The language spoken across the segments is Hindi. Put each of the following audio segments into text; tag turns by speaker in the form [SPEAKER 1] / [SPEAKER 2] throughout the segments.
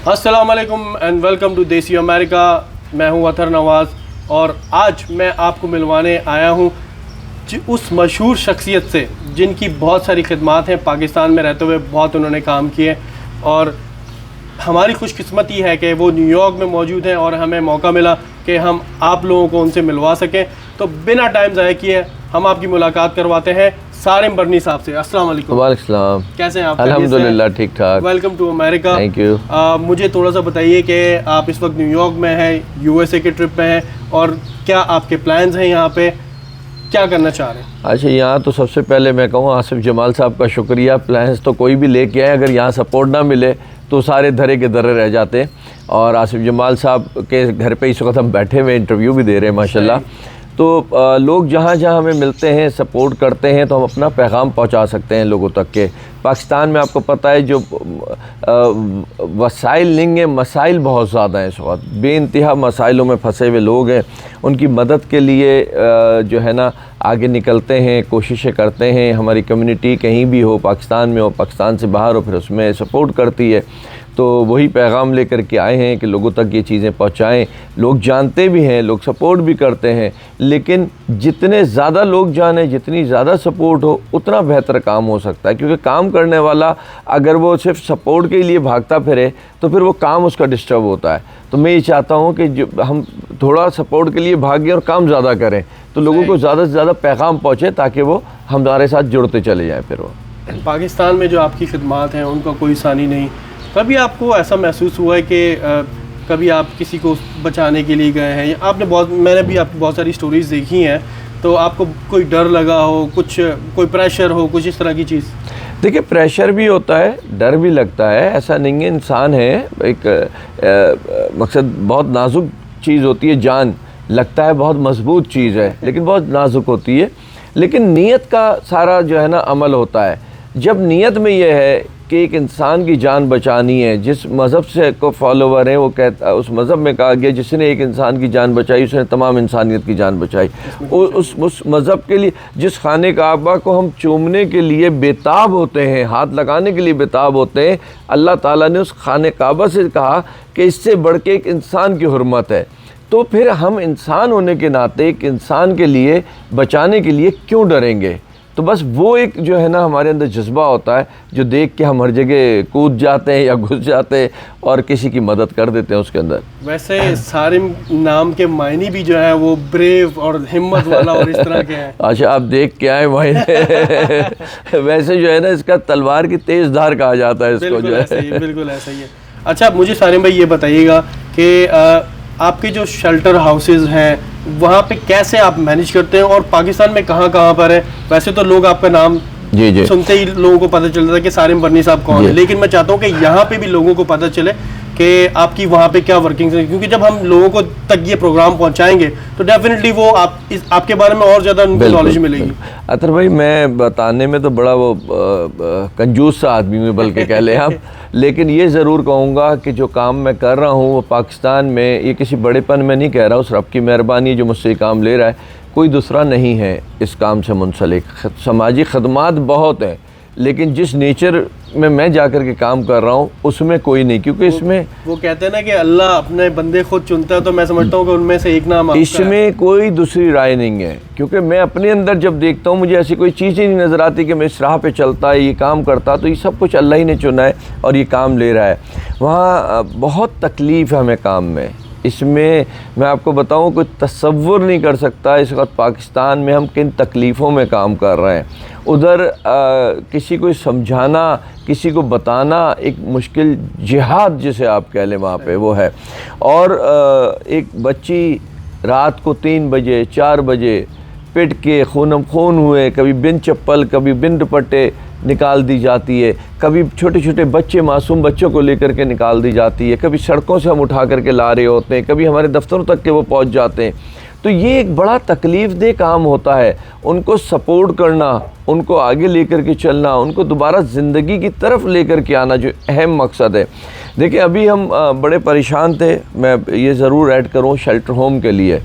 [SPEAKER 1] अस्सलाम वालेकुम एंड वेलकम टू देसी अमेरिका। मैं हूं अतर नवाज़ और आज मैं आपको मिलवाने आया हूं उस मशहूर शख्सियत से जिनकी बहुत सारी खिदमात हैं। पाकिस्तान में रहते हुए बहुत उन्होंने काम किए और हमारी खुशकिस्मती है कि वो न्यूयॉर्क में मौजूद हैं और हमें मौका मिला कि हम आप लोगों को उनसे मिलवा सकें। तो बिना टाइम ज़ाया किए हम आपकी मुलाकात करवाते हैं सारिम बरनी साहब से। अस्सलाम वालेकुम।
[SPEAKER 2] वालेकुम सलाम।
[SPEAKER 1] कैसे हैं आप?
[SPEAKER 2] अल्हम्दुलिल्लाह ठीक ठाक।
[SPEAKER 1] Welcome to America.
[SPEAKER 2] Thank you.
[SPEAKER 1] मुझे थोड़ा सा बताइए कि आप इस वक्त न्यूयॉर्क में हैं, यूएसए के ट्रिप में हैं और क्या आपके प्लान्स हैं, यहाँ पे क्या करना चाह रहे हैं?
[SPEAKER 2] अच्छा, यहाँ तो सबसे पहले मैं कहूँ आसिफ जमाल साहब का शुक्रिया। प्लान्स तो कोई भी लेके आए, अगर यहाँ सपोर्ट ना मिले तो सारे धरे के धरे रह जाते। और आसिफ जमाल साहब के घर पे इस वक्त हम बैठे हुए इंटरव्यू भी दे रहे हैं माशाल्लाह। तो लोग जहाँ जहाँ हमें मिलते हैं, सपोर्ट करते हैं, तो हम अपना पैगाम पहुँचा सकते हैं लोगों तक के। पाकिस्तान में आपको पता है जो वसाइल नहीं है, मसाइल बहुत ज़्यादा हैं। इस वक्त बेइंतहा मसाइलों में फंसे हुए लोग हैं, उनकी मदद के लिए जो है ना आगे निकलते हैं, कोशिशें करते हैं। हमारी कम्युनिटी कहीं भी हो, पाकिस्तान में हो, पाकिस्तान से बाहर हो, फिर उसमें सपोर्ट करती है। तो वही पैगाम लेकर के आए हैं कि लोगों तक ये चीज़ें पहुंचाएं। लोग जानते भी हैं, लोग सपोर्ट भी करते हैं, लेकिन जितने ज़्यादा लोग जाने, जितनी ज़्यादा सपोर्ट हो, उतना बेहतर काम हो सकता है। क्योंकि काम करने वाला अगर वो सिर्फ सपोर्ट के लिए भागता फिरे तो फिर वो काम उसका डिस्टर्ब होता है। तो मैं ये चाहता हूँ कि जो हम थोड़ा सपोर्ट के लिए भागें और काम ज़्यादा करें, तो लोगों को ज़्यादा से ज़्यादा पैगाम पहुँचे ताकि वो हमारे साथ जुड़ते चले जाएँ। फिर वो
[SPEAKER 1] पाकिस्तान में जो आपकी खिदमात हैं उनका कोई सानी नहीं। कभी आपको ऐसा महसूस हुआ है कि कभी आप किसी को बचाने के लिए गए हैं? मैंने भी आपकी बहुत सारी स्टोरीज़ देखी हैं, तो आपको कोई डर लगा हो, कोई प्रेशर हो, कुछ इस तरह की चीज़?
[SPEAKER 2] देखिए, प्रेशर भी होता है, डर भी लगता है, ऐसा नहीं है। इंसान है, एक मकसद बहुत नाजुक चीज़ होती है। जान लगता है बहुत मजबूत चीज़ है, लेकिन बहुत नाजुक होती है। लेकिन नीयत का सारा जो है ना अमल होता है। जब नीयत में ये है कि एक इंसान की जान बचानी है, जिस मज़हब से को फॉलोवर है वो कहता, उस मज़हब में कहा गया जिसने एक इंसान की जान बचाई उसने तमाम इंसानियत की जान बचाई। उस मज़हब के लिए, जिस खाने काबा को हम चूमने के लिए बेताब होते हैं, हाथ लगाने के लिए बेताब होते हैं, अल्लाह ताला ने उस खाने काबा से कहा कि इससे बढ़ के एक इंसान की हुर्मत है। तो फिर हम इंसान होने के नाते एक इंसान के लिए बचाने के लिए क्यों डरेंगे? तो बस वो एक जो है ना हमारे अंदर जज्बा होता है, जो देख के हम हर जगह कूद जाते हैं या घुस जाते हैं और किसी की मदद कर देते हैं उसके अंदर।
[SPEAKER 1] वैसे सारिम नाम के मायने भी जो है वो ब्रेव और हिम्मत वाला और इस तरह के हैं।
[SPEAKER 2] अच्छा, आप देख के आए मायने। वैसे जो है ना इसका तलवार की तेज धार कहा जाता है इसको, जो है
[SPEAKER 1] बिल्कुल ऐसा ही है। अच्छा, मुझे सारिम भाई ये बताइएगा कि आपके जो शेल्टर हाउसेज हैं वहाँ पे कैसे आप मैनेज करते हैं और पाकिस्तान में कहाँ कहाँ पर है? वैसे तो लोग आपका नाम
[SPEAKER 2] जी
[SPEAKER 1] सुनते ही लोगों को पता चलता है कि सारिम बरनी साहब कौन है, लेकिन मैं चाहता हूँ कि यहाँ पे भी लोगों को पता चले कि आपकी वहाँ पे क्या वर्किंग है, क्योंकि जब हम लोगों को तक ये प्रोग्राम पहुँचाएंगे तो डेफिनेटली वो आपके बारे में और ज़्यादा उनको नॉलेज मिलेगी।
[SPEAKER 2] अतर भाई, मैं बताने में तो बड़ा वो कंजूस सा आदमी में बल्कि कह लें आप, लेकिन ये ज़रूर कहूँगा कि जो काम मैं कर रहा हूँ वो पाकिस्तान में, ये किसी बड़ेपन में नहीं कह रहा, उस रब की मेहरबानी जो मुझसे काम ले रहा है, कोई दूसरा नहीं है इस काम से मुंसलिक। समाजी खदमात बहुत हैं, लेकिन जिस नेचर में मैं जाकर के काम कर रहा हूँ उसमें कोई नहीं, क्योंकि इसमें
[SPEAKER 1] वो कहते हैं ना कि अल्लाह अपने बंदे खुद चुनता है, तो मैं समझता हूँ कि उनमें से एक नाम आपका है।
[SPEAKER 2] इसमें कोई दूसरी राय नहीं है, क्योंकि मैं अपने अंदर जब देखता हूँ मुझे ऐसी कोई चीज़ ही नहीं नज़र आती कि मैं इस राह पे चलता है, ये काम करता, तो ये सब कुछ अल्लाह ही ने चुना है और ये काम ले रहा है। वहाँ बहुत तकलीफ़ है हमें काम में। इसमें मैं आपको बताऊं, कोई तसव्वुर नहीं कर सकता इस वक्त पाकिस्तान में हम किन तकलीफ़ों में काम कर रहे हैं। उधर किसी को समझाना, किसी को बताना एक मुश्किल जिहाद जिसे आप कह लें वहाँ पे वो है। और एक बच्ची रात को 3 बजे 4 बजे पिट के खूनम खून हुए, कभी बिन चप्पल कभी बिन दुपट्टे निकाल दी जाती है, कभी छोटे छोटे बच्चे, मासूम बच्चों को लेकर के निकाल दी जाती है, कभी सड़कों से हम उठा करके ला रहे होते हैं, कभी हमारे दफ्तरों तक के वो पहुंच जाते हैं। तो ये एक बड़ा तकलीफ़ दे काम होता है। उनको सपोर्ट करना, उनको आगे लेकर के चलना, उनको दोबारा ज़िंदगी की तरफ लेकर के आना जो अहम मकसद है। देखिए, अभी हम बड़े परेशान थे, मैं ये ज़रूर ऐड करूँ शेल्टर होम के लिए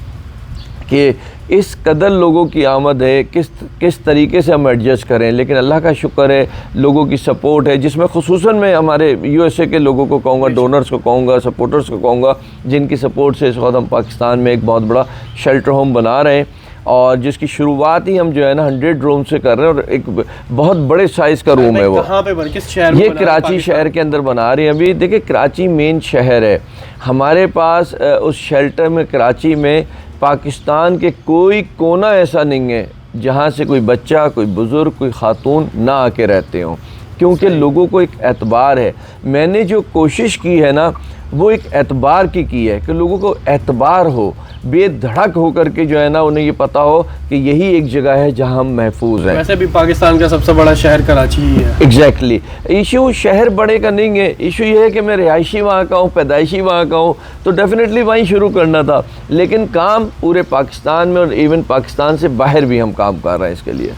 [SPEAKER 2] कि इस कदर लोगों की आमद है, किस तरीके से हम एडजस्ट करें। लेकिन अल्लाह का शुक्र है, लोगों की सपोर्ट है, जिसमें खुसूसन मैं हमारे USA के लोगों को कहूँगा, डोनर्स को कहूँगा, सपोर्टर्स को कहूँगा, जिनकी सपोर्ट से इस वक्त हम पाकिस्तान में एक बहुत बड़ा शेल्टर होम बना रहे हैं, और जिसकी शुरुआत ही हम जो है ना 100 रूम से कर रहे हैं, और एक बहुत बड़े साइज़ का रूम है वो।
[SPEAKER 1] कहाँ पे बन, किस शहर में?
[SPEAKER 2] ये कराची शहर के अंदर बना रहे हैं अभी। देखिए, कराची मेन शहर है हमारे पास। उस शेल्टर में कराची में पाकिस्तान के कोई कोना ऐसा नहीं है जहाँ से कोई बच्चा, कोई बुज़ुर्ग, कोई ख़ातून ना आके रहते हों, क्योंकि लोगों को एक एतबार है। मैंने जो कोशिश की है ना, वो एक एतबार की है कि लोगों को एतबार हो, बेधड़क होकर के जो है ना उन्हें ये पता हो कि यही एक जगह है जहां हम महफूज हैं।
[SPEAKER 1] वैसे भी पाकिस्तान का सबसे बड़ा शहर कराची ही है।
[SPEAKER 2] एग्जैक्टली इशू शहर बड़े का नहीं है, इशू ये है कि मैं रिहायशी वहाँ का हूँ, पैदाइशी वहाँ का हूँ, तो डेफिनेटली वहीं शुरू करना था। लेकिन काम पूरे पाकिस्तान में और इवन पाकिस्तान से बाहर भी हम काम कर रहे हैं इसके लिए।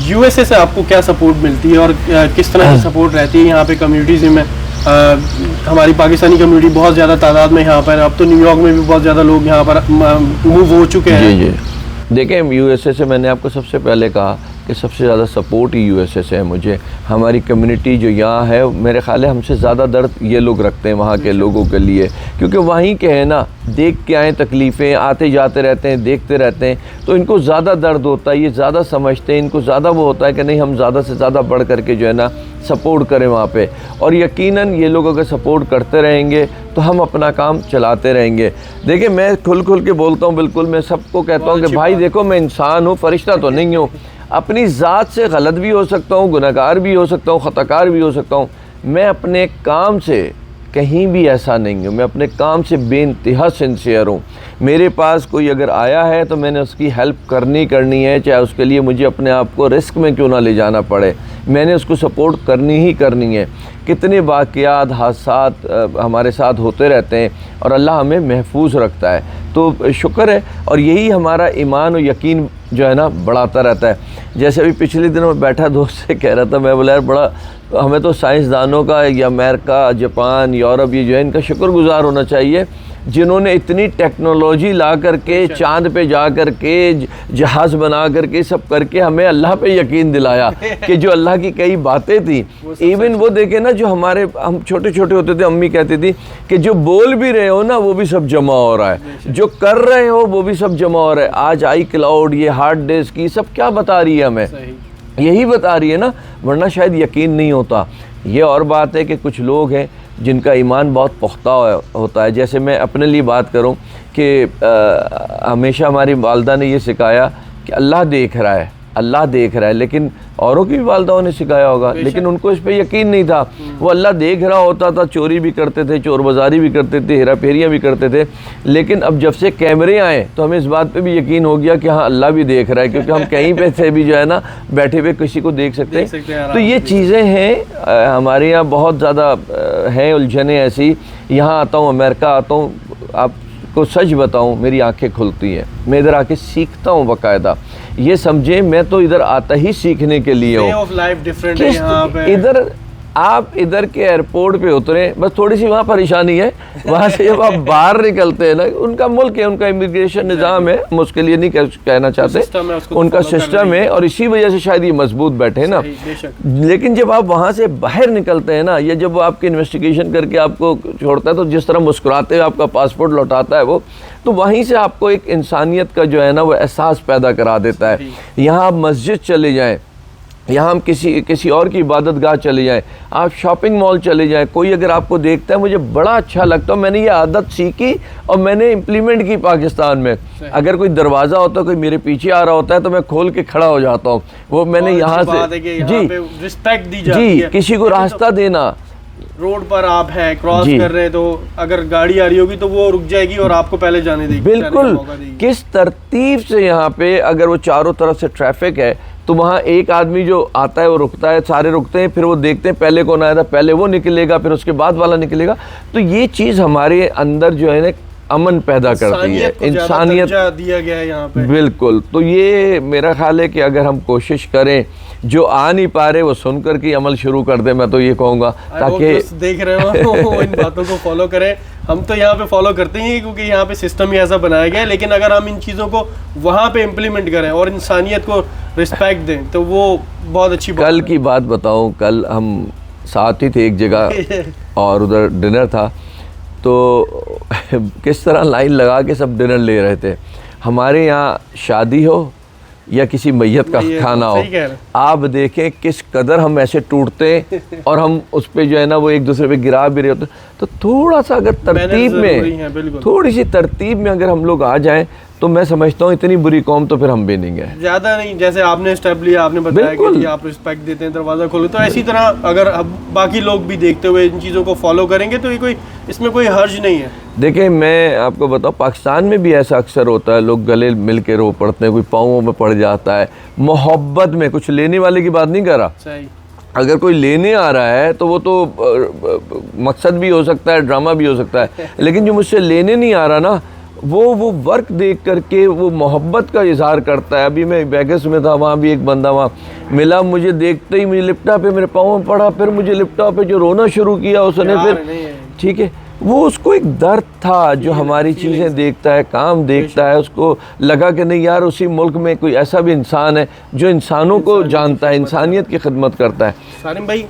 [SPEAKER 1] USA से आपको क्या सपोर्ट मिलती है और किस तरह की सपोर्ट रहती है यहाँ पे कम्युनिटीज़ में? हमारी पाकिस्तानी कम्युनिटी बहुत ज़्यादा तादाद में यहाँ पर, अब तो न्यूयॉर्क में भी बहुत ज़्यादा लोग यहाँ पर मूव हो चुके हैं।
[SPEAKER 2] जी जी, देखें, USA से मैंने आपको सबसे पहले कहा कि सबसे ज़्यादा सपोर्ट ही USA से है मुझे। हमारी कम्युनिटी जो यहाँ है, मेरे ख्याल है हमसे ज़्यादा दर्द ये लोग रखते हैं वहाँ के लोगों के लिए, क्योंकि वहीं के हैं ना, देख के आए तकलीफ़ें, आते जाते रहते हैं, देखते रहते हैं, तो इनको ज़्यादा दर्द होता है, ये ज़्यादा समझते हैं, इनको ज़्यादा वो होता है कि नहीं हम ज़्यादा से ज़्यादा बढ़ करके जो है ना सपोर्ट करें वहाँ पे। और यकीनन ये लोग अगर सपोर्ट करते रहेंगे तो हम अपना काम चलाते रहेंगे। देखिए, मैं खुल के बोलता हूँ, बिल्कुल मैं सबको कहता हूँ कि भाई देखो, मैं इंसान हूँ, फरिश्ता तो नहीं हूँ। अपनी ज़ात से गलत भी हो सकता हूँ, गुनहगार भी हो सकता हूँ, ख़ताकार भी हो सकता हूँ। मैं अपने काम से कहीं भी ऐसा नहीं हूँ, मैं अपने काम से बेइंतहा सिंसियर हूँ। मेरे पास कोई अगर आया है तो मैंने उसकी हेल्प करनी है, चाहे उसके लिए मुझे अपने आप को रिस्क में क्यों ना ले जाना पड़े, मैंने उसको सपोर्ट करनी है। कितने वाक़यात, हादसात हमारे साथ होते रहते हैं और अल्लाह हमें महफूज रखता है, तो शुक्र है। और यही हमारा ईमान और यकीन जो है ना बढ़ाता रहता है। जैसे अभी पिछले दिनों में बैठा दोस्त से कह रहा था, मैं बोला यार, बड़ा हमें तो साइंसदानों का या अमेरिका, जापान, यूरोप, ये जो है इनका शुक्रगुजार होना चाहिए, जिन्होंने इतनी टेक्नोलॉजी ला करके चांद पे जा करके जहाज़ बना करके सब करके हमें अल्लाह पे यकीन दिलाया कि जो अल्लाह की कई बातें थी। इवन वो देखे ना, जो हम छोटे छोटे होते थे, अम्मी कहती थी कि जो बोल भी रहे हो ना वो भी सब जमा हो रहा है, जो कर रहे हो वो भी सब जमा हो रहा है। आज iCloud, ये हार्ड डिस्क, ये सब क्या बता रही है हमें? यही बता रही है ना, वरना शायद यकीन नहीं होता। ये और बात है कि कुछ लोग हैं जिनका ईमान बहुत पुख्ता होता है। जैसे मैं अपने लिए बात करूं कि हमेशा हमारी वालदा ने ये सिखाया कि अल्लाह देख रहा है, अल्लाह देख रहा है, लेकिन औरों की भी वालदाओं ने सिखाया होगा, लेकिन उनको इस पे यकीन नहीं था। वो अल्लाह देख रहा होता था, चोरी भी करते थे, चोर बाजारी भी करते थे, हेरा फेरियाँ भी करते थे। लेकिन अब जब से कैमरे आए तो हमें इस बात पे भी यकीन हो गया कि हाँ, अल्लाह भी देख रहा है, क्योंकि हम कहीं पे से भी जो है ना बैठे हुए किसी को देख सकते हैं। तो ये चीज़ें हैं हमारे यहाँ, बहुत ज़्यादा हैं उलझने ऐसी। यहाँ आता हूँ, अमेरिका आता हूँ, आपको सच बताऊँ, मेरी आंखें खुलती हैं। मैं इधर आके सीखता हूँ बाकायदा। ये समझे, मैं तो इधर आता ही सीखने के लिए हूँ। इधर आप इधर के एयरपोर्ट पे उतरे, बस थोड़ी सी वहाँ परेशानी है, वहाँ से जब आप बाहर निकलते हैं ना, उनका मुल्क है, उनका इमिग्रेशन निज़ाम है, हम उसके लिए नहीं कहना चाहते, उनका सिस्टम है, और इसी वजह से शायद ये मजबूत बैठे ना। लेकिन जब आप वहाँ से बाहर निकलते हैं ना, या जब वो आपकी इन्वेस्टिगेशन करके आपको छोड़ता है, तो जिस तरह मुस्कुराते हुए आपका पासपोर्ट लौटाता है वो, तो वहीं से आपको एक इंसानियत का जो है ना वो एहसास पैदा करा देता है। यहाँ आप मस्जिद चले जाएँ, यहाँ हम किसी और की इबादत गाह चले जाएँ, आप शॉपिंग मॉल चले जाएँ, कोई अगर आपको देखता है, मुझे बड़ा अच्छा लगता है। मैंने ये आदत सीखी और मैंने इम्प्लीमेंट की पाकिस्तान में। अगर कोई दरवाज़ा होता है, कोई मेरे पीछे आ रहा होता है, तो मैं खोल के खड़ा हो जाता हूँ। वो मैंने यहाँ से जी
[SPEAKER 1] रिस्पेक्ट दी जाती है।
[SPEAKER 2] किसी को रास्ता देना,
[SPEAKER 1] रोड पर आप हैं, क्रॉस कर रहे हैं, तो अगर गाड़ी आ रही होगी तो वो रुक जाएगी और आपको पहले जाने देगी।
[SPEAKER 2] बिल्कुल, किस तरतीब से यहाँ पे, अगर वो चारों तरफ से ट्रैफिक है, तो वहाँ एक आदमी जो आता है वो रुकता है, सारे रुकते हैं, फिर वो देखते हैं पहले कौन आया था, पहले वो निकलेगा, फिर उसके बाद वाला निकलेगा। तो ये चीज़ हमारे अंदर जो है ना अमन पैदा करती है, इंसानियत
[SPEAKER 1] दिया गया है यहाँ पे।
[SPEAKER 2] बिल्कुल। तो ये मेरा ख्याल है कि अगर हम कोशिश करें जो आ नहीं पा रहे वो सुन कर के अमल शुरू कर दे, मैं तो ये कहूँगा, ताकि
[SPEAKER 1] देख रहे हो इन बातों को फॉलो करें। हम तो यहाँ पे फॉलो करते ही हैं क्योंकि यहाँ पे सिस्टम ही ऐसा बनाया गया है, लेकिन अगर हम इन चीज़ों को वहाँ पे इम्प्लीमेंट करें और इंसानियत को रिस्पेक्ट दें तो वो बहुत अच्छी बात।
[SPEAKER 2] कल की बात बताऊँ, कल हम साथ ही थे एक जगह और उधर डिनर था, तो किस तरह लाइन लगा के सब डिनर ले रहे थे। हमारे यहाँ शादी हो या किसी मैयत का खाना हो, आप देखें किस कदर हम ऐसे टूटते और हम उस पे जो है ना वो एक दूसरे पे गिरा भी रहे होते। तो थोड़ा सा अगर तरतीब में, थोड़ी सी तरतीब में अगर हम लोग आ जाएं तो मैं समझता हूँ इतनी बुरी कौम तो फिर हम भी नहीं गए।
[SPEAKER 1] ज़्यादा नहीं, जैसे आपने स्टेप लिया, आपने बताया कि आप रिस्पेक्ट देते हैं, दरवाज़ा खोलो, तो इसी तरह अगर अब बाकी लोग भी देखते हुए इन चीज़ों को फॉलो करेंगे तो ये कोई, इसमें कोई हर्ज नहीं है।
[SPEAKER 2] देखिए मैं आपको बताऊँ, पाकिस्तान में भी ऐसा अक्सर होता है, लोग गले मिल के रो पड़ते हैं, कोई पाँवों में पड़ जाता है, मोहब्बत में। कुछ लेने वाले की बात नहीं कर रहा,
[SPEAKER 1] सही।
[SPEAKER 2] अगर कोई लेने आ रहा है तो वो तो मकसद भी हो सकता है, ड्रामा भी हो सकता है, लेकिन जो मुझसे लेने नहीं आ रहा ना, वो वर्क देख करके वो मोहब्बत का इजहार करता है। अभी मैं वेगस में था, वहाँ भी एक बंदा वहाँ मिला, मुझे देखते ही मुझे लिपटा पे मेरे पाँव में पड़ा, फिर मुझे लिपटा पे जो रोना शुरू किया उसने, फिर ठीक है, वो उसको एक दर्द था जो हमारी चीज़ें देखता है, काम देखता है, उसको लगा कि नहीं यार उसी मुल्क में कोई ऐसा भी इंसान है जो इंसानों को जानता है, इंसानियत की खिदमत करता है।
[SPEAKER 1] सारिम भाई,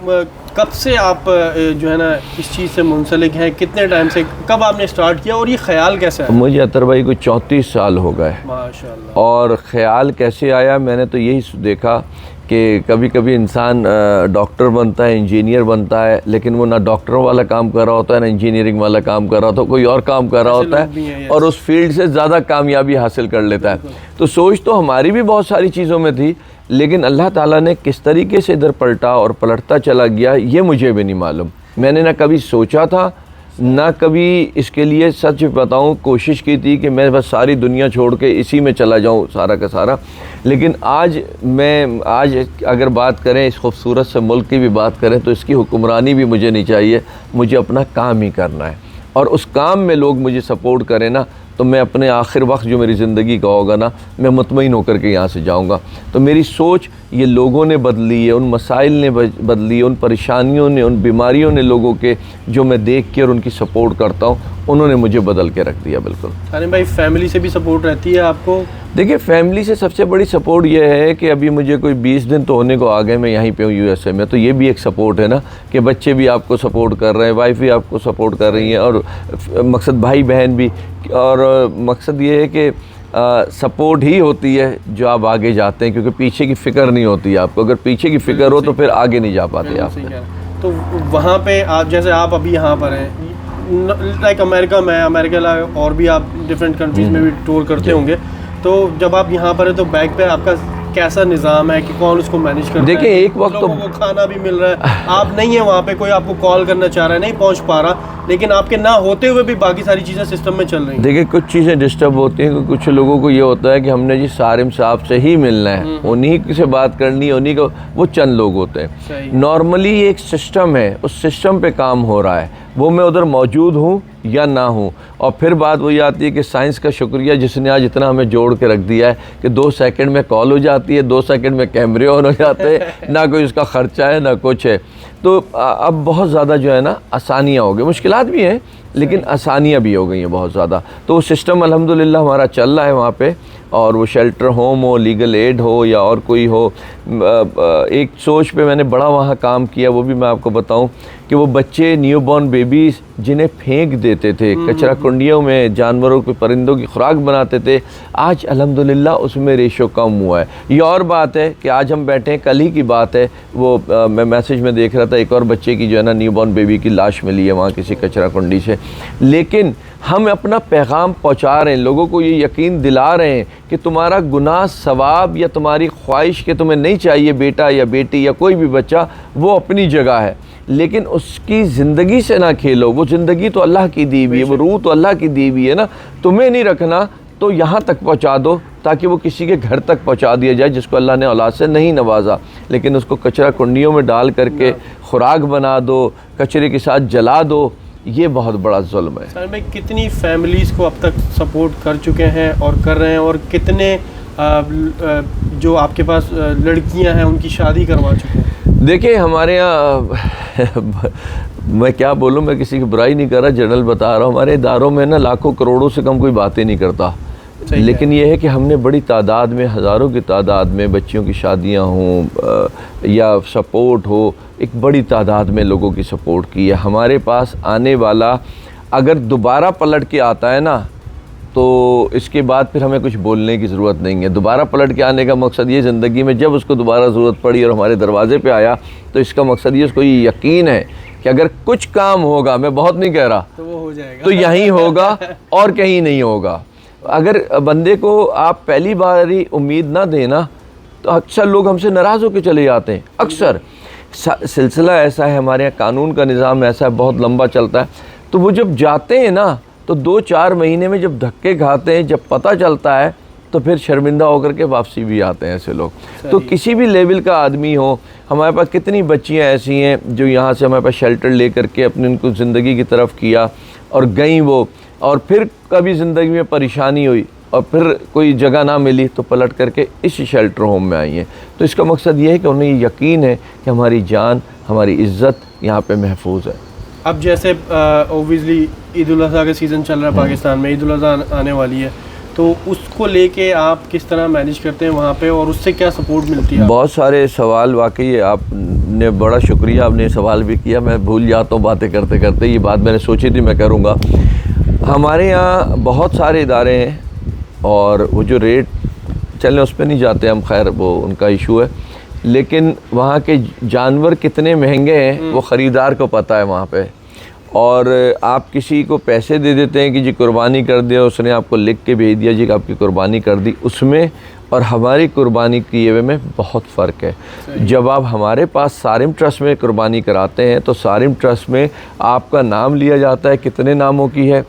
[SPEAKER 1] कब से आप जो है ना इस चीज़ से मुंसलिक हैं, कितने टाइम से, कब आपने स्टार्ट किया और ये ख्याल कैसे आया?
[SPEAKER 2] मुझे अतर भाई कोई 34 साल हो गए
[SPEAKER 1] माशाल्लाह।
[SPEAKER 2] और ख्याल कैसे आया, मैंने तो यही देखा कि कभी कभी इंसान डॉक्टर बनता है, इंजीनियर बनता है, लेकिन वो ना डॉक्टरों वाला काम कर रहा होता है, ना इंजीनियरिंग वाला काम कर रहा होता है, कोई और काम कर रहा होता है और उस फील्ड से ज़्यादा कामयाबी हासिल कर लेता है। तो सोच तो हमारी भी बहुत सारी चीज़ों में थी, लेकिन अल्लाह ताला ने किस तरीके से इधर पलटा और पलटता चला गया ये मुझे भी नहीं मालूम। मैंने ना कभी सोचा था, ना कभी इसके लिए सच बताऊं कोशिश की थी कि मैं बस सारी दुनिया छोड़ के इसी में चला जाऊं सारा का सारा। लेकिन आज अगर बात करें इस खूबसूरत से मुल्क की भी बात करें तो इसकी हुक्मरानी भी मुझे नहीं चाहिए, मुझे अपना काम ही करना है और उस काम में लोग मुझे सपोर्ट करें ना, तो मैं अपने आखिर वक्त जो मेरी ज़िंदगी का होगा ना, मैं मुतमईन होकर के यहाँ से जाऊँगा। तो मेरी सोच ये लोगों ने बदली है, उन मसाइल ने बदली है, उन परेशानियों ने, उन बीमारियों ने लोगों के जो मैं देख के और उनकी सपोर्ट करता हूँ, उन्होंने मुझे बदल के रख दिया। बिल्कुल।
[SPEAKER 1] सारिम भाई, फैमिली से भी सपोर्ट रहती है आपको?
[SPEAKER 2] देखिए फैमिली से सबसे बड़ी सपोर्ट ये है कि अभी मुझे कोई 20 दिन तो होने को आ गए, मैं यहीं पे हूँ USA में, तो ये भी एक सपोर्ट है ना कि बच्चे भी आपको सपोर्ट कर रहे हैं, वाइफ भी आपको सपोर्ट कर रही हैं और मकसद भाई बहन भी। और मकसद ये है कि सपोर्ट ही होती है जो आप आगे जाते हैं, क्योंकि पीछे की फ़िक्र नहीं होती आपको। अगर पीछे की फ़िक्र हो तो फिर आगे नहीं जा पाते आप।
[SPEAKER 1] तो वहाँ पे आप, जैसे आप अभी यहाँ पर हैं, लाइक अमेरिका में, अमेरिका और भी आप डिफरेंट कंट्रीज़ में भी टूर करते होंगे, तो जब आप यहाँ पर हैं तो बैग पे आपका कैसा निज़ाम है कि कौन उसको मैनेज करता है?
[SPEAKER 2] देखिए एक वक्त तो
[SPEAKER 1] लोगों को खाना भी मिल रहा है, आप नहीं है वहाँ पे, कोई आपको कॉल करना चाह रहा है, नहीं पहुँच पा रहा, लेकिन आपके ना होते हुए भी बाकी सारी चीज़ें सिस्टम में चल रही हैं।
[SPEAKER 2] देखिए कुछ चीज़ें डिस्टर्ब होती हैं, कुछ लोगों को ये होता है कि हमने जी सारिम साहब से ही मिलना है, उन्हीं से बात करनी है, उन्हीं को, वो चंद लोग होते हैं। नॉर्मली एक सिस्टम है, उस सिस्टम पे काम हो रहा है, वो मैं उधर मौजूद हूँ या ना हूँ। और फिर बात वही आती है कि साइंस का शुक्रिया जिसने आज इतना हमें जोड़ के रख दिया है कि 2 सेकंड में कॉल हो जाती है, 2 सेकंड में कैमरे ऑन हो जाते हैं, ना कोई उसका ख़र्चा है ना कुछ है। तो अब बहुत ज़्यादा जो है ना आसानियाँ हो गई, मुश्किलात भी हैं लेकिन आसानियाँ भी हो गई हैं बहुत ज़्यादा। तो वो सिस्टम अल्हम्दुलिल्लाह हमारा चल रहा है वहाँ पे, और वो शेल्टर होम हो, लीगल एड हो या और कोई हो। एक सोच पे मैंने बड़ा वहाँ काम किया, वो भी मैं आपको बताऊँ कि वो बच्चे न्यूबॉर्न बेबीज़ जिन्हें फेंक देते थे कचरा कुंडियों में, जानवरों के, परिंदों की खुराक बनाते थे, आज अल्हम्दुलिल्लाह उसमें रेशो कम हुआ है। ये और बात है कि आज हम बैठे हैं, कल ही की बात है, वो मैं मैसेज में देख रहा था, एक और बच्चे की जो है ना न्यूबॉर्न बेबी की लाश मिली है वहाँ किसी कचरा कुंडी से। लेकिन हम अपना पैगाम पहुँचा रहे हैं, लोगों को ये यकीन दिला रहे हैं कि तुम्हारा गुनाह सवाब या तुम्हारी ख्वाहिश के तुम्हें नहीं चाहिए बेटा या बेटी या कोई भी बच्चा, वो अपनी जगह है, लेकिन उसकी ज़िंदगी से ना खेलो। वो ज़िंदगी तो अल्लाह की दी हुई है, वो रूह तो अल्लाह की दी हुई है ना, तुम्हें नहीं रखना तो यहाँ तक पहुँचा दो ताकि वो किसी के घर तक पहुँचा दिया जाए जिसको अल्लाह ने औलाद से नहीं नवाजा। लेकिन उसको कचरा कुंडियों में डाल करके खुराक बना दो, कचरे के साथ जला दो, ये बहुत बड़ा जुल्म है।
[SPEAKER 1] सर भाई, कितनी फैमिलीज़ को अब तक सपोर्ट कर चुके हैं और कर रहे हैं, और कितने जो आपके पास लड़कियां हैं उनकी शादी करवा चुके हैं?
[SPEAKER 2] देखिए हमारे यहाँ मैं क्या बोलूँ, मैं किसी की बुराई नहीं कर रहा, जनरल बता रहा हूँ, हमारे इदारों में ना लाखों करोड़ों से कम कोई बातें नहीं करता। लेकिन ये है कि हमने बड़ी तादाद में, हज़ारों की तादाद में बच्चियों की शादियाँ हों या सपोर्ट हो, एक बड़ी तादाद में लोगों की सपोर्ट की है। हमारे पास आने वाला अगर दोबारा पलट के आता है ना, तो इसके बाद फिर हमें कुछ बोलने की ज़रूरत नहीं है। दोबारा पलट के आने का मकसद ये ज़िंदगी में जब उसको दोबारा ज़रूरत पड़ी और हमारे दरवाज़े पे आया, तो इसका मकसद ये, उसको ये यकीन है कि अगर कुछ काम होगा, मैं बहुत नहीं कह रहा,
[SPEAKER 1] तो वो हो जाएगा,
[SPEAKER 2] तो यहीं होगा और कहीं नहीं होगा। अगर बंदे को आप पहली बार ही उम्मीद ना देना, तो अक्सर लोग हमसे नाराज़ होकर चले जाते हैं। अक्सर सिलसिला ऐसा है, हमारे यहाँ कानून का निज़ाम ऐसा है, बहुत लंबा चलता है। तो वो जब जाते हैं ना, तो 2-4 महीने में जब धक्के खाते हैं, जब पता चलता है, तो फिर शर्मिंदा होकर के वापसी भी आते हैं ऐसे लोग। तो किसी भी लेवल का आदमी हो, हमारे पास कितनी बच्चियां ऐसी हैं जो यहाँ से हमारे पास शेल्टर लेकर के अपनी उनको ज़िंदगी की तरफ किया और गई वो, और फिर कभी ज़िंदगी में परेशानी हुई और फिर कोई जगह ना मिली तो पलट करके इस शेल्टर होम में आई हैं। तो इसका मकसद ये है कि उन्हें यकीन है कि हमारी जान, हमारी इज़्ज़त यहाँ पे महफूज है।
[SPEAKER 1] अब जैसे ओबियसली ईद उल अज़हा का सीज़न चल रहा है पाकिस्तान में, ईद उल अज़हा आने वाली है, तो उसको लेके आप किस तरह मैनेज करते हैं वहाँ पे और उससे क्या सपोर्ट मिलती है? बहुत
[SPEAKER 2] सारे सवाल, वाकई आपने बड़ा शुक्रिया, आपने सवाल भी किया। मैं भूल जाता हूँ बातें करते करते, ये बात मैंने सोची थी मैं करूँगा। हमारे यहाँ बहुत सारे इदारे हैं और वो जो रेट चलें उस पर नहीं जाते हम, खैर वो उनका इशू है, लेकिन वहाँ के जानवर कितने महंगे हैं वो ख़रीदार को पता है वहाँ पे। और आप किसी को पैसे दे देते हैं कि जी कुर्बानी कर दे, उसने आपको लिख के भेज दिया जी कि आपकी कुर्बानी कर दी, उसमें और हमारी कुर्बानी किए हुए में बहुत फ़र्क है। जब आप हमारे पास सारिम ट्रस्ट में कुर्बानी कराते हैं, तो सारिम ट्रस्ट में आपका नाम लिया जाता है, कितने नामों की है,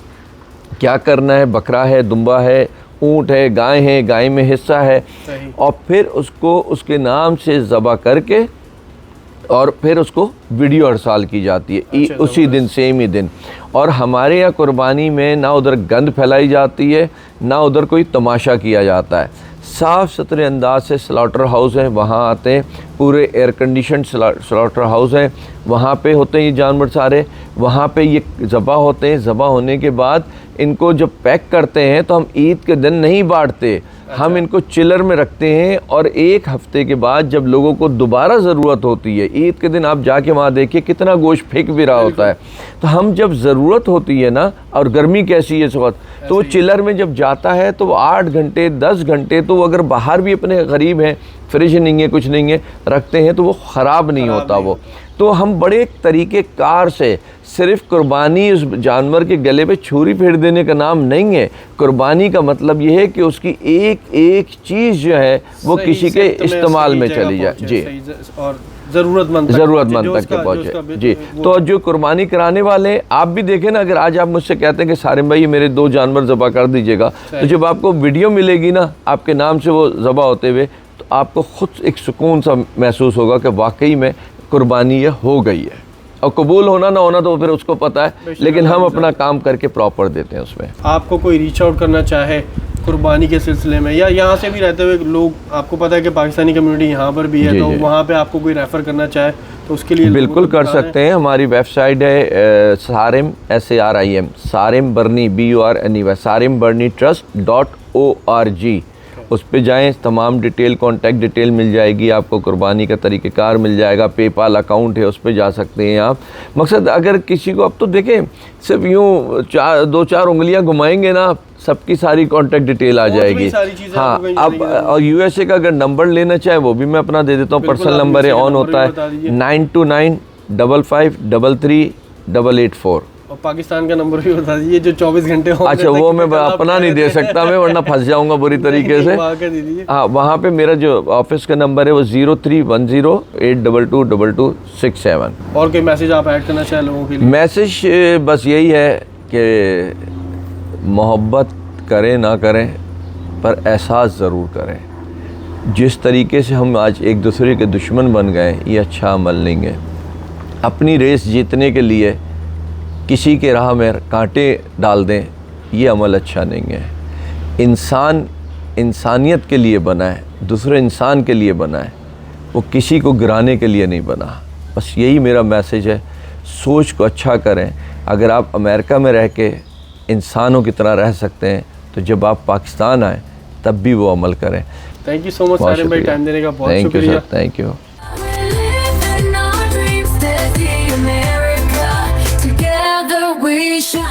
[SPEAKER 2] क्या करना है, बकरा है, दुम्बा है, ऊँट है, गाय में हिस्सा है, और फिर उसको उसके नाम से ज़बह करके और फिर उसको वीडियो अरसाल की जाती है उसी दिन, सेम ही दिन। और हमारे यहाँ कुर्बानी में ना उधर गंद फैलाई जाती है, ना उधर कोई तमाशा किया जाता है। साफ़ सुथरे अंदाज से स्लॉटर हाउस है, वहाँ आते हैं, पूरे एयर कंडीशन स्लॉटर हाउस है, वहाँ पे होते हैं ये जानवर सारे, वहाँ पे ये ज़बह होते हैं। ज़बह होने के बाद इनको जब पैक करते हैं तो हम ईद के दिन नहीं बांटते, हम इनको चिलर में रखते हैं, और 1 हफ्ते के बाद जब लोगों को दोबारा ज़रूरत होती है, ईद के दिन आप जाके वहाँ देखिए कितना गोश्त फेंक भी रहा होता है, तो हम जब ज़रूरत होती है ना, और गर्मी कैसी है इस वक्त, तो वो चिलर में जब जाता है तो 8 घंटे 10 घंटे, तो अगर बाहर भी अपने गरीब हैं, फ्रिज नहीं है, कुछ नहीं है, रखते हैं तो वो ख़राब नहीं होता वो। तो हम बड़े तरीके कार से, सिर्फ़ कुर्बानी उस जानवर के गले पे छुरी फेर देने का नाम नहीं है। कुर्बानी का मतलब ये है कि उसकी एक एक चीज़ जो है वो किसी के इस्तेमाल में चली जाए जी,
[SPEAKER 1] और ज़रूरतमंद
[SPEAKER 2] तक के पहुँचे जी। तो जो कुर्बानी कराने वाले, आप भी देखें ना, अगर आज आप मुझसे कहते हैं कि सारिम भाई मेरे 2 जानवर ज़बह कर दीजिएगा, तो जब आपको वीडियो मिलेगी ना आपके नाम से वो ज़बह होते हुए, तो आपको खुद एक सुकून सा महसूस होगा कि वाकई में कुर्बानी ये हो गई है। और कबूल होना ना होना तो फिर उसको पता है, लेकिन हम अपना काम करके प्रॉपर देते हैं उसमें।
[SPEAKER 1] आपको कोई रीच आउट करना चाहे कुर्बानी के सिलसिले में, या यहाँ से भी रहते हुए लोग, आपको पता है कि पाकिस्तानी कम्युनिटी यहाँ पर भी है, तो वहाँ पे आपको कोई रेफ़र करना चाहे तो उसके लिए
[SPEAKER 2] बिल्कुल कर सकते हैं। हमारी वेबसाइट है सारिम SARIM, सारिम बर्नी BURNEY, सारिम बर्नी trust.org। उस पे जाएं, तमाम डिटेल, कॉन्टैक्ट डिटेल मिल जाएगी आपको, कुर्बानी का तरीक़ेकार मिल जाएगा, पेपाल अकाउंट है उस पे जा सकते हैं आप। मकसद अगर किसी को, अब तो देखें सिर्फ यूँ 2-4 उंगलियां घुमाएंगे ना, सबकी सारी कॉन्टैक्ट डिटेल आ जाएगी। हाँ, अब और USA का अगर नंबर लेना चाहे वो भी मैं अपना दे देता हूँ, पर्सनल नंबर है, ऑन होता है 9295 55 33 884।
[SPEAKER 1] और पाकिस्तान का नंबर भी बता दीजिए जो 24 घंटे हो।
[SPEAKER 2] अच्छा, वो मैं अपना नहीं दे सकता मैं, वरना फंस जाऊंगा बुरी तरीके से। हाँ, वहाँ पे मेरा जो ऑफिस का नंबर है वो 0310822267।
[SPEAKER 1] और कोई मैसेज आप ऐड करना चाहें लोगों के लिए?
[SPEAKER 2] मैसेज बस यही है कि मोहब्बत करें ना करें, पर एहसास ज़रूर करें। जिस तरीके से हम आज एक दूसरे के दुश्मन बन गए, ये अच्छा अमल नहीं है। अपनी रेस जीतने के लिए किसी के राह में कांटे डाल दें, ये अमल अच्छा नहीं है। इंसान इंसानियत के लिए बना है, दूसरे इंसान के लिए बना है, वो किसी को गिराने के लिए नहीं बना। बस यही मेरा मैसेज है, सोच को अच्छा करें। अगर आप अमेरिका में रह के इंसानों की तरह रह सकते हैं तो जब आप पाकिस्तान आए तब भी वो अमल करें।
[SPEAKER 1] Thank you so much Sarim भाई, टाइम देने का बहुत शुक्रिया।
[SPEAKER 2] Thank you.
[SPEAKER 3] We should